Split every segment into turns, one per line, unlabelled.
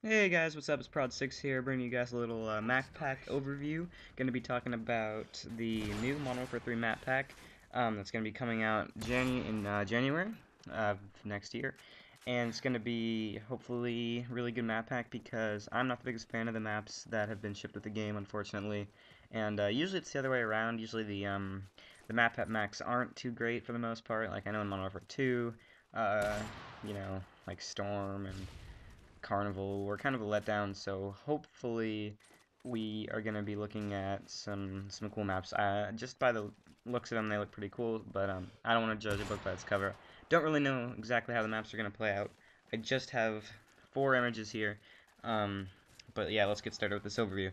Hey guys, what's up? It's Prod6 here, bringing you guys a little map pack overview. Going to be talking about the new Mw3 Map Pack that's going to be coming out in January of next year. And it's going to be, hopefully, really good map pack because I'm not the biggest fan of the maps that have been shipped with the game, unfortunately. And usually it's the other way around. Usually the map pack maps aren't too great for the most part. Like I know in Mw3 2, like Storm and Carnival were kind of a letdown, so hopefully we are going to be looking at some cool maps. Just by the looks of them, they look pretty cool, but I don't want to judge a book by its cover. Don't really know exactly how the maps are going to play out. I just have 4 images here, um, but yeah, let's get started with this overview.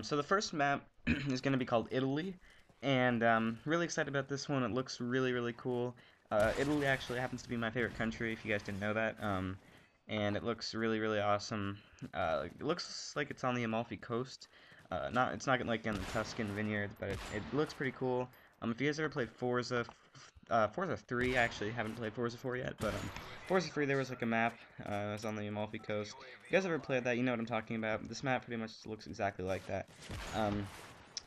So the first map is going to be called Italy, and really excited about this one. It looks really, really cool. Italy actually happens to be my favorite country, if you guys didn't know that. And it looks really, really awesome. It looks like it's on the Amalfi Coast. It's not like in the Tuscan vineyards, but it looks pretty cool. If you guys ever played Forza 3, I actually haven't played Forza 4 yet, but Forza 3 there was like a map. It was on the Amalfi Coast. If you guys ever played that, you know what I'm talking about. This map pretty much looks exactly like that.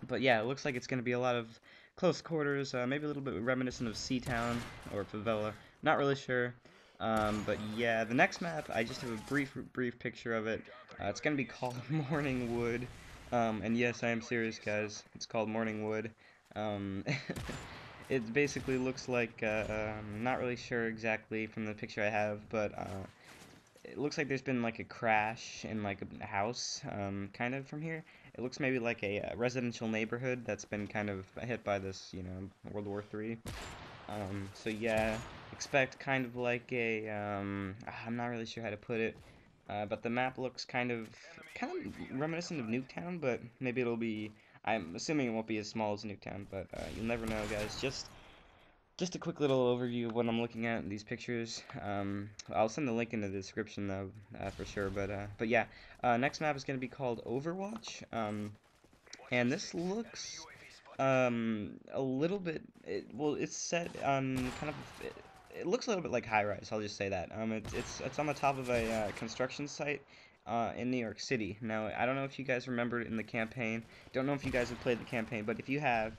But yeah, it looks like it's going to be a lot of close quarters, maybe a little bit reminiscent of Seatown or Favela. Not really sure. But yeah, the next map, I just have a brief picture of it. It's going to be called Morning Wood. And yes, I am serious, guys. It's called Morning Wood. Um, it basically looks like, I'm not really sure exactly from the picture I have, but it looks like there's been like a crash in like a house, kind of from here. It looks maybe like a residential neighborhood that's been kind of hit by this, World War III. So yeah, expect kind of like a, I'm not really sure how to put it, but the map looks kind of reminiscent of Nuketown, but maybe I'm assuming it won't be as small as Nuketown, but you'll never know, guys. Just a quick little overview of what I'm looking at in these pictures. I'll send the link in the description though, for sure. But yeah, next map is going to be called Overwatch. And this looks a little bit. Well, it's set on kind of. It looks a little bit like High Rise. I'll just say that. It's on the top of a construction site. In New York City. Now, I don't know if you guys remember it in the campaign. Don't know if you guys have played the campaign, but if you have,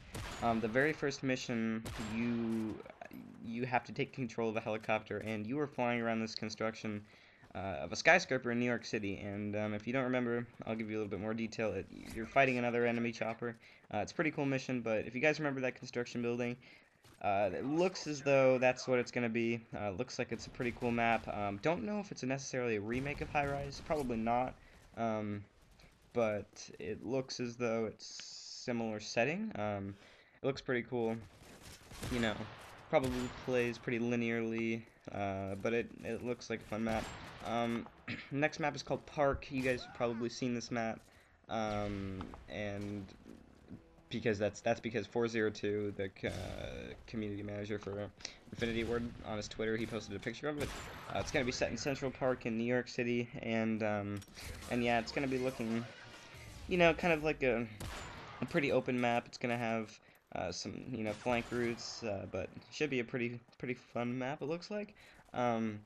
the very first mission, you have to take control of a helicopter, and you are flying around this construction of a skyscraper in New York City. And if you don't remember, I'll give you a little bit more detail. You're fighting another enemy chopper. It's a pretty cool mission, but if you guys remember that construction building, it looks as though that's what it's going to be. Looks like it's a pretty cool map. Don't know if it's necessarily a remake of High Rise. Probably not. Um, but it looks as though it's similar setting. It looks pretty cool. You know, probably plays pretty linearly, but it looks like a fun map. Next map is called Park. You guys have probably seen this map, and because that's because 402, the community manager for Infinity Ward, on his Twitter, he posted a picture of it. It's gonna be set in Central Park in New York City, and yeah, it's gonna be looking, kind of like a pretty open map. It's gonna have some flank routes, but should be a pretty fun map. It looks like. Um,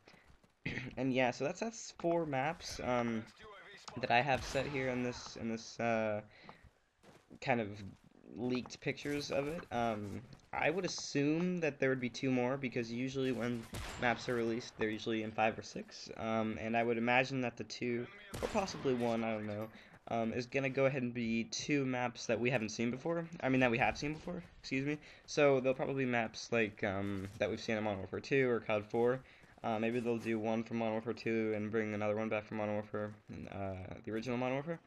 and yeah, so that's 4 maps that I have set here in this kind of leaked pictures of it. I would assume that there would be 2 more because usually when maps are released, they're usually in 5 or 6. And I would imagine that the 2, or possibly 1, I don't know, is gonna go ahead and be 2 maps that we haven't seen before. I mean, that we have seen before, excuse me. So they'll probably be maps like that we've seen in Modern Warfare 2 or COD 4. Maybe they'll do one from Modern Warfare 2 and bring another one back from Modern Warfare, the original Modern Warfare.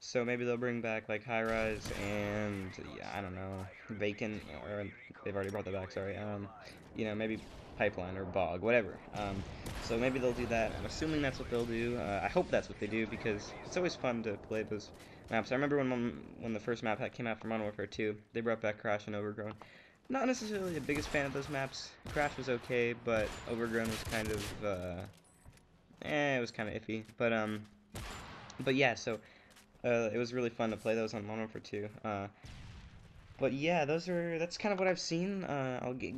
So maybe they'll bring back like High Rise and yeah, I don't know, Vacant, or they've already brought that back. Sorry. Maybe Pipeline or Bog, whatever. So maybe they'll do that. I'm assuming that's what they'll do. I hope that's what they do because it's always fun to play those maps. I remember when the first map pack came out for Modern Warfare 2, they brought back Crash and Overgrown. Not necessarily the biggest fan of those maps. Crash was okay, but Overgrown was kind of it was kind of iffy. But yeah, so. It was really fun to play those on Modern Warfare 2. But yeah, that's kind of what I've seen.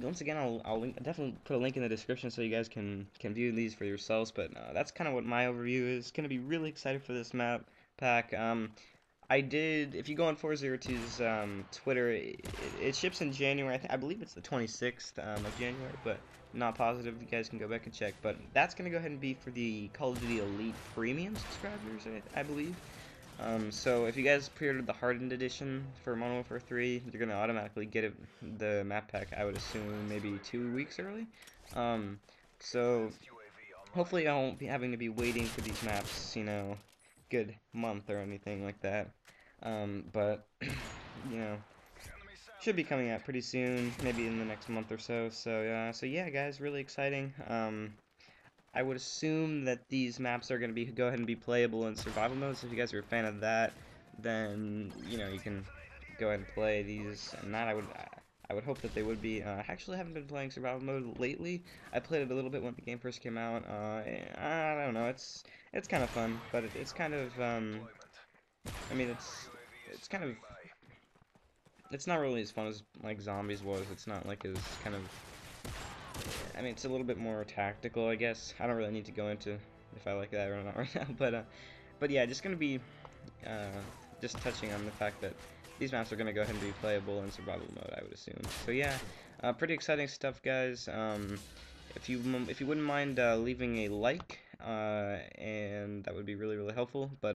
Once again, definitely put a link in the description so you guys can view these for yourselves. But that's kind of what my overview is. Gonna be really excited for this map pack. If you go on 402's Twitter, it ships in January. I believe it's the 26th of January, but not positive. You guys can go back and check. But that's gonna go ahead and be for the Call of Duty Elite Premium subscribers, I believe. So if you guys pre-ordered the Hardened Edition for Modern Warfare 3, you're gonna automatically get the map pack, I would assume, maybe 2 weeks early. Um, so hopefully I won't be having to be waiting for these maps, good month or anything like that. But you know, should be coming out pretty soon, maybe in the next month or so. So yeah, guys, really exciting. I would assume that these maps are going to go ahead and be playable in survival mode, so if you guys are a fan of that, then, you can go ahead and play these, and that I would hope that they would be. I actually haven't been playing survival mode lately. I played it a little bit when the game first came out. I don't know, it's kind of fun, but it's kind of, I mean, it's kind of, it's not really as fun as, like, Zombies was. It's not, like, as kind of, I mean, it's a little bit more tactical, I guess. I don't really need to go into if I like that or not right now, but yeah, just gonna be just touching on the fact that these maps are gonna go ahead and be playable in survival mode, I would assume. So yeah, pretty exciting stuff, guys. If you wouldn't mind leaving a like, and that would be really helpful. But